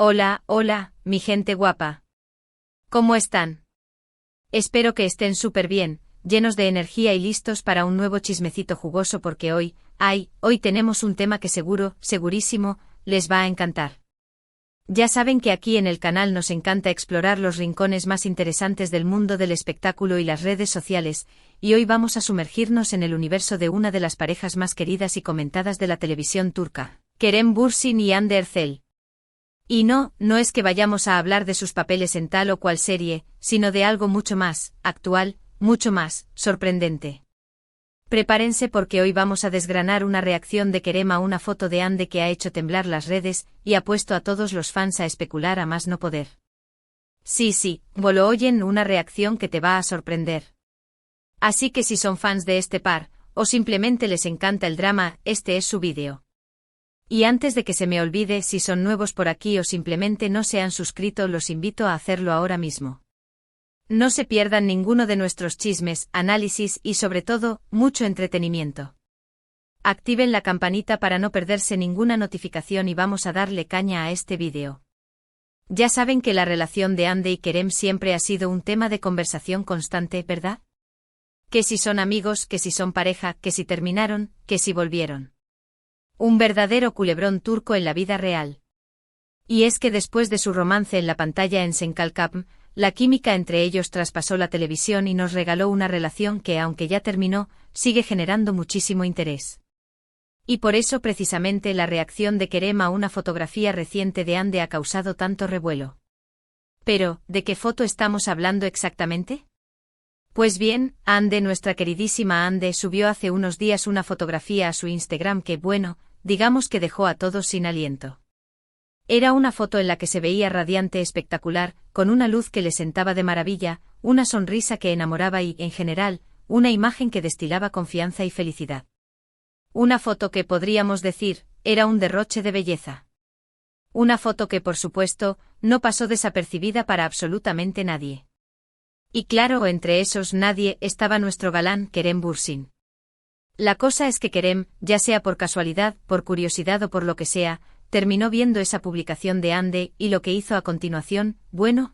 Hola, hola, mi gente guapa. ¿Cómo están? Espero que estén súper bien, llenos de energía y listos para un nuevo chismecito jugoso porque hoy tenemos un tema que segurísimo, les va a encantar. Ya saben que aquí en el canal nos encanta explorar los rincones más interesantes del mundo del espectáculo y las redes sociales, y hoy vamos a sumergirnos en el universo de una de las parejas más queridas y comentadas de la televisión turca, Kerem Bürsin y Hande Erçel. Y no es que vayamos a hablar de sus papeles en tal o cual serie, sino de algo mucho más actual, mucho más sorprendente. Prepárense porque hoy vamos a desgranar una reacción de Kerem a una foto de Hande que ha hecho temblar las redes y ha puesto a todos los fans a especular a más no poder. Sí, lo oyen, una reacción que te va a sorprender. Así que si son fans de este par, o simplemente les encanta el drama, este es su vídeo. Y antes de que se me olvide, si son nuevos por aquí o simplemente no se han suscrito, los invito a hacerlo ahora mismo. No se pierdan ninguno de nuestros chismes, análisis y sobre todo, mucho entretenimiento. Activen la campanita para no perderse ninguna notificación y vamos a darle caña a este vídeo. Ya saben que la relación de Hande y Kerem siempre ha sido un tema de conversación constante, ¿verdad? Que si son amigos, que si son pareja, que si terminaron, que si volvieron. Un verdadero culebrón turco en la vida real. Y es que después de su romance en la pantalla en Senkalkapm, la química entre ellos traspasó la televisión y nos regaló una relación que, aunque ya terminó, sigue generando muchísimo interés. Y por eso precisamente la reacción de Kerem a una fotografía reciente de Hande ha causado tanto revuelo. Pero, ¿de qué foto estamos hablando exactamente? Pues bien, Hande, nuestra queridísima Hande, subió hace unos días una fotografía a su Instagram que, digamos que dejó a todos sin aliento. Era una foto en la que se veía radiante, espectacular, con una luz que le sentaba de maravilla, una sonrisa que enamoraba y, en general, una imagen que destilaba confianza y felicidad. Una foto que podríamos decir, era un derroche de belleza. Una foto que, por supuesto, no pasó desapercibida para absolutamente nadie. Y claro, entre esos nadie estaba nuestro galán Kerem Bürsin. La cosa es que Kerem, ya sea por casualidad, por curiosidad o por lo que sea, terminó viendo esa publicación de Hande y lo que hizo a continuación,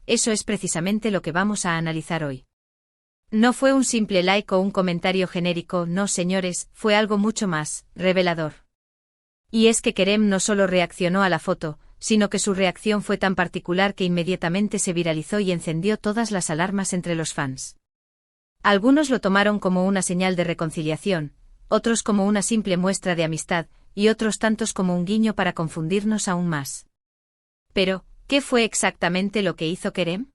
eso es precisamente lo que vamos a analizar hoy. No fue un simple like o un comentario genérico, no señores, fue algo mucho más revelador. Y es que Kerem no solo reaccionó a la foto, sino que su reacción fue tan particular que inmediatamente se viralizó y encendió todas las alarmas entre los fans. Algunos lo tomaron como una señal de reconciliación, otros como una simple muestra de amistad, y otros tantos como un guiño para confundirnos aún más. Pero, ¿qué fue exactamente lo que hizo Kerem?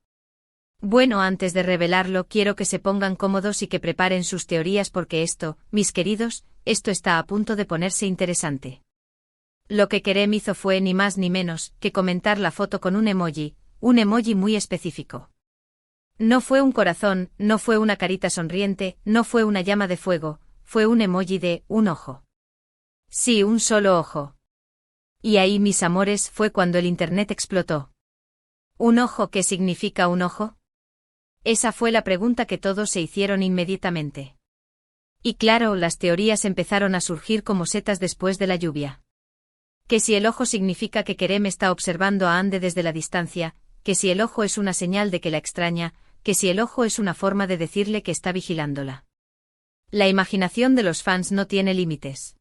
Antes de revelarlo, quiero que se pongan cómodos y que preparen sus teorías porque esto, mis queridos, esto está a punto de ponerse interesante. Lo que Kerem hizo fue ni más ni menos que comentar la foto con un emoji muy específico. No fue un corazón, no fue una carita sonriente, no fue una llama de fuego, fue un emoji de un ojo. Sí, un solo ojo. Y ahí, mis amores, fue cuando el internet explotó. ¿Un ojo? ¿Qué significa un ojo? Esa fue la pregunta que todos se hicieron inmediatamente. Y claro, las teorías empezaron a surgir como setas después de la lluvia. Que si el ojo significa que Kerem está observando a Hande desde la distancia, que si el ojo es una señal de que la extraña, que si el ojo es una forma de decirle que está vigilándola. La imaginación de los fans no tiene límites.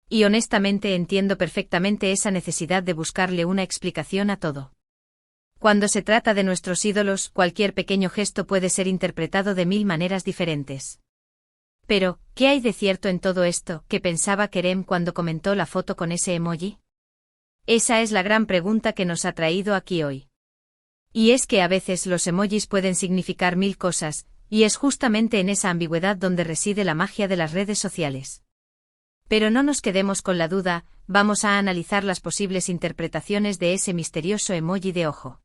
Y honestamente entiendo perfectamente esa necesidad de buscarle una explicación a todo. Cuando se trata de nuestros ídolos, cualquier pequeño gesto puede ser interpretado de 1000 maneras diferentes. Pero, ¿qué hay de cierto en todo esto? ¿Qué pensaba Kerem cuando comentó la foto con ese emoji? Esa es la gran pregunta que nos ha traído aquí hoy. Y es que a veces los emojis pueden significar 1000 cosas, y es justamente en esa ambigüedad donde reside la magia de las redes sociales. Pero no nos quedemos con la duda, vamos a analizar las posibles interpretaciones de ese misterioso emoji de ojo.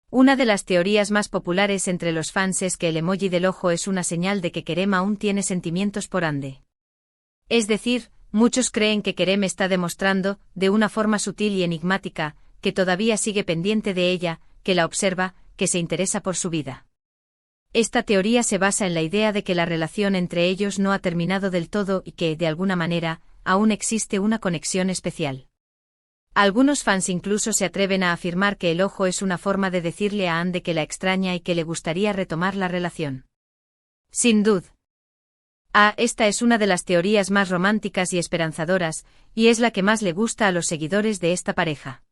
Una de las teorías más populares entre los fans es que el emoji del ojo es una señal de que Kerem aún tiene sentimientos por Hande. Es decir, muchos creen que Kerem está demostrando, de una forma sutil y enigmática, que todavía sigue pendiente de ella, que la observa, que se interesa por su vida. Esta teoría se basa en la idea de que la relación entre ellos no ha terminado del todo y que, de alguna manera, aún existe una conexión especial. Algunos fans incluso se atreven a afirmar que el ojo es una forma de decirle a Ande que la extraña y que le gustaría retomar la relación. Sin duda. Esta es una de las teorías más románticas y esperanzadoras, y es la que más le gusta a los seguidores de esta pareja.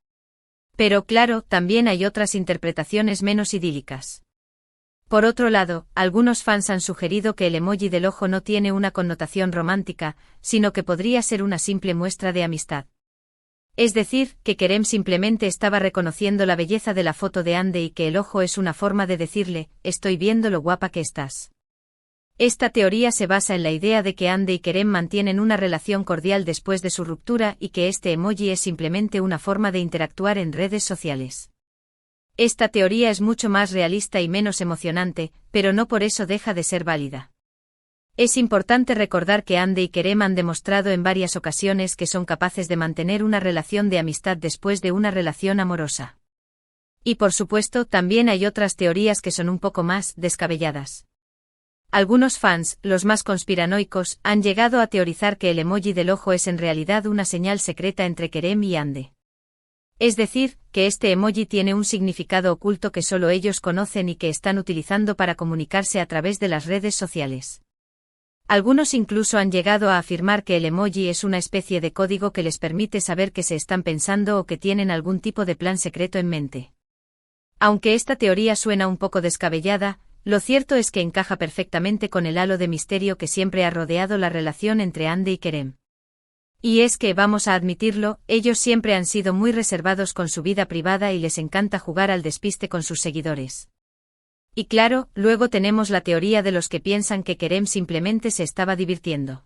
Pero claro, también hay otras interpretaciones menos idílicas. Por otro lado, algunos fans han sugerido que el emoji del ojo no tiene una connotación romántica, sino que podría ser una simple muestra de amistad. Es decir, que Kerem simplemente estaba reconociendo la belleza de la foto de Ande y que el ojo es una forma de decirle, estoy viendo lo guapa que estás. Esta teoría se basa en la idea de que Ande y Kerem mantienen una relación cordial después de su ruptura y que este emoji es simplemente una forma de interactuar en redes sociales. Esta teoría es mucho más realista y menos emocionante, pero no por eso deja de ser válida. Es importante recordar que Ande y Kerem han demostrado en varias ocasiones que son capaces de mantener una relación de amistad después de una relación amorosa. Y por supuesto, también hay otras teorías que son un poco más descabelladas. Algunos fans, los más conspiranoicos, han llegado a teorizar que el emoji del ojo es en realidad una señal secreta entre Kerem y Ande. Es decir, que este emoji tiene un significado oculto que solo ellos conocen y que están utilizando para comunicarse a través de las redes sociales. Algunos incluso han llegado a afirmar que el emoji es una especie de código que les permite saber que se están pensando o que tienen algún tipo de plan secreto en mente. Aunque esta teoría suena un poco descabellada, lo cierto es que encaja perfectamente con el halo de misterio que siempre ha rodeado la relación entre Ande y Kerem. Y es que, vamos a admitirlo, ellos siempre han sido muy reservados con su vida privada y les encanta jugar al despiste con sus seguidores. Y claro, luego tenemos la teoría de los que piensan que Kerem simplemente se estaba divirtiendo.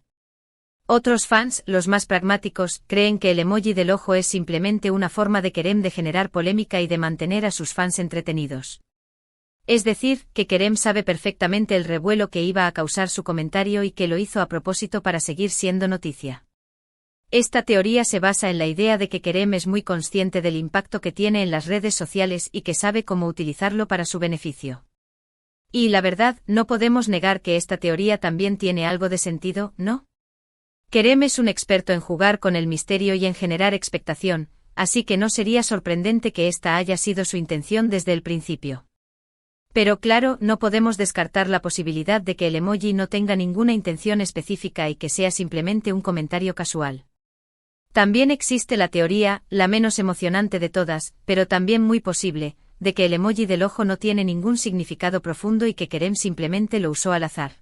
Otros fans, los más pragmáticos, creen que el emoji del ojo es simplemente una forma de Kerem de generar polémica y de mantener a sus fans entretenidos. Es decir, que Kerem sabe perfectamente el revuelo que iba a causar su comentario y que lo hizo a propósito para seguir siendo noticia. Esta teoría se basa en la idea de que Kerem es muy consciente del impacto que tiene en las redes sociales y que sabe cómo utilizarlo para su beneficio. Y la verdad, no podemos negar que esta teoría también tiene algo de sentido, ¿no? Kerem es un experto en jugar con el misterio y en generar expectación, así que no sería sorprendente que esta haya sido su intención desde el principio. Pero claro, no podemos descartar la posibilidad de que el emoji no tenga ninguna intención específica y que sea simplemente un comentario casual. También existe la teoría, la menos emocionante de todas, pero también muy posible, de que el emoji del ojo no tiene ningún significado profundo y que Kerem simplemente lo usó al azar.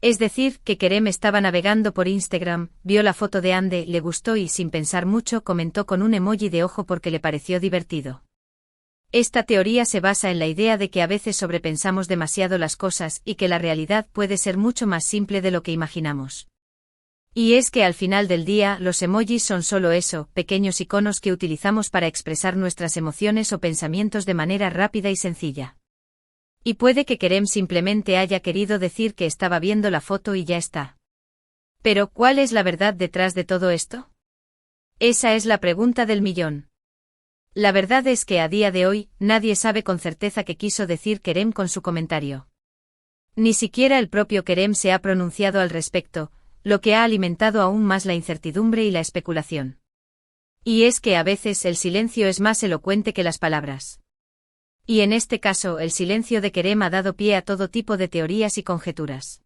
Es decir, que Kerem estaba navegando por Instagram, vio la foto de Ande, le gustó y sin pensar mucho comentó con un emoji de ojo porque le pareció divertido. Esta teoría se basa en la idea de que a veces sobrepensamos demasiado las cosas y que la realidad puede ser mucho más simple de lo que imaginamos. Y es que al final del día los emojis son solo eso, pequeños iconos que utilizamos para expresar nuestras emociones o pensamientos de manera rápida y sencilla. Y puede que Kerem simplemente haya querido decir que estaba viendo la foto y ya está. Pero, ¿cuál es la verdad detrás de todo esto? Esa es la pregunta del millón. La verdad es que a día de hoy, nadie sabe con certeza qué quiso decir Kerem con su comentario. Ni siquiera el propio Kerem se ha pronunciado al respecto, lo que ha alimentado aún más la incertidumbre y la especulación. Y es que a veces el silencio es más elocuente que las palabras. Y en este caso, el silencio de Kerem ha dado pie a todo tipo de teorías y conjeturas.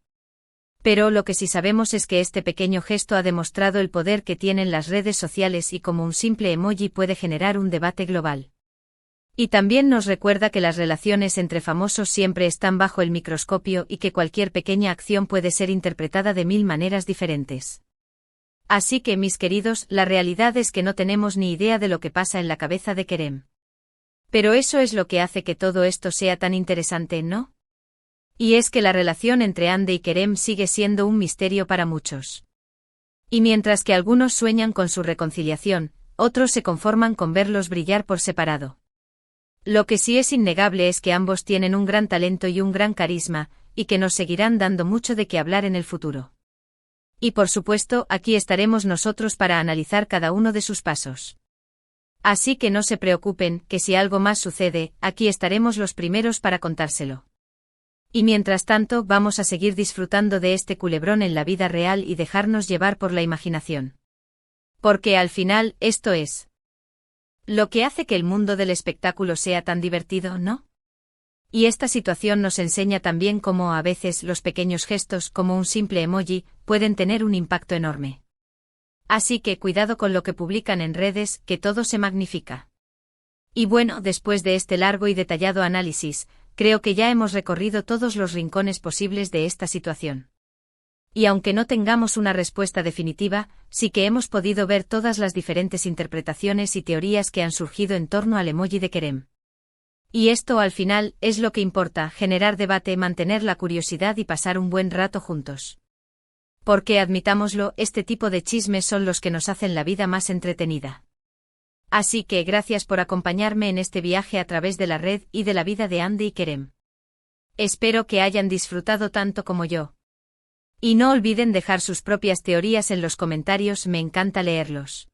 Pero lo que sí sabemos es que este pequeño gesto ha demostrado el poder que tienen las redes sociales y cómo un simple emoji puede generar un debate global. Y también nos recuerda que las relaciones entre famosos siempre están bajo el microscopio y que cualquier pequeña acción puede ser interpretada de 1000 maneras diferentes. Así que, mis queridos, la realidad es que no tenemos ni idea de lo que pasa en la cabeza de Kerem. Pero eso es lo que hace que todo esto sea tan interesante, ¿no? Y es que la relación entre Ande y Kerem sigue siendo un misterio para muchos. Y mientras que algunos sueñan con su reconciliación, otros se conforman con verlos brillar por separado. Lo que sí es innegable es que ambos tienen un gran talento y un gran carisma, y que nos seguirán dando mucho de qué hablar en el futuro. Y por supuesto, aquí estaremos nosotros para analizar cada uno de sus pasos. Así que no se preocupen, que si algo más sucede, aquí estaremos los primeros para contárselo. Y mientras tanto, vamos a seguir disfrutando de este culebrón en la vida real y dejarnos llevar por la imaginación. Porque al final, esto es Lo que hace que el mundo del espectáculo sea tan divertido, ¿no? Y esta situación nos enseña también cómo a veces los pequeños gestos, como un simple emoji, pueden tener un impacto enorme. Así que cuidado con lo que publican en redes, que todo se magnifica. Y bueno, después de este largo y detallado análisis, creo que ya hemos recorrido todos los rincones posibles de esta situación. Y aunque no tengamos una respuesta definitiva, sí que hemos podido ver todas las diferentes interpretaciones y teorías que han surgido en torno al emoji de Kerem. Y esto al final es lo que importa, generar debate, mantener la curiosidad y pasar un buen rato juntos. Porque admitámoslo, este tipo de chismes son los que nos hacen la vida más entretenida. Así que gracias por acompañarme en este viaje a través de la red y de la vida de Andy y Kerem. Espero que hayan disfrutado tanto como yo. Y no olviden dejar sus propias teorías en los comentarios, me encanta leerlos.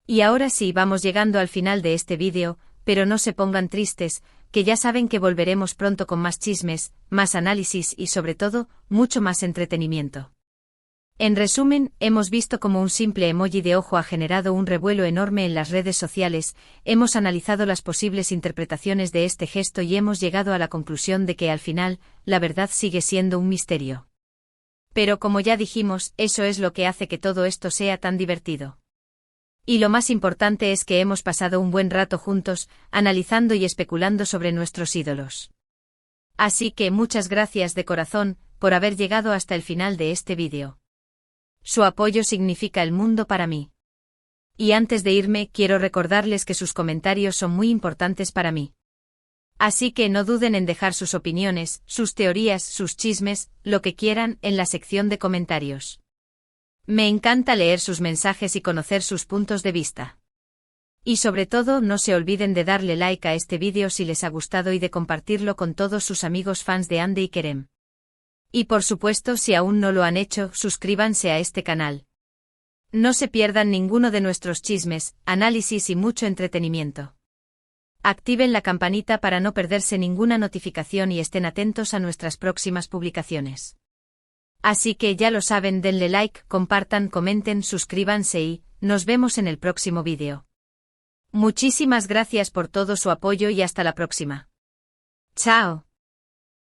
Y ahora sí, vamos llegando al final de este vídeo, pero no se pongan tristes, que ya saben que volveremos pronto con más chismes, más análisis y sobre todo, mucho más entretenimiento. En resumen, hemos visto cómo un simple emoji de ojo ha generado un revuelo enorme en las redes sociales, hemos analizado las posibles interpretaciones de este gesto y hemos llegado a la conclusión de que al final, la verdad sigue siendo un misterio. Pero como ya dijimos, eso es lo que hace que todo esto sea tan divertido. Y lo más importante es que hemos pasado un buen rato juntos, analizando y especulando sobre nuestros ídolos. Así que muchas gracias de corazón, por haber llegado hasta el final de este vídeo. Su apoyo significa el mundo para mí. Y antes de irme, quiero recordarles que sus comentarios son muy importantes para mí. Así que no duden en dejar sus opiniones, sus teorías, sus chismes, lo que quieran, en la sección de comentarios. Me encanta leer sus mensajes y conocer sus puntos de vista. Y sobre todo, no se olviden de darle like a este vídeo si les ha gustado y de compartirlo con todos sus amigos fans de Andy y Kerem. Y por supuesto, si aún no lo han hecho, suscríbanse a este canal. No se pierdan ninguno de nuestros chismes, análisis y mucho entretenimiento. Activen la campanita para no perderse ninguna notificación y estén atentos a nuestras próximas publicaciones. Así que ya lo saben, denle like, compartan, comenten, suscríbanse y nos vemos en el próximo vídeo. Muchísimas gracias por todo su apoyo y hasta la próxima. ¡Chao!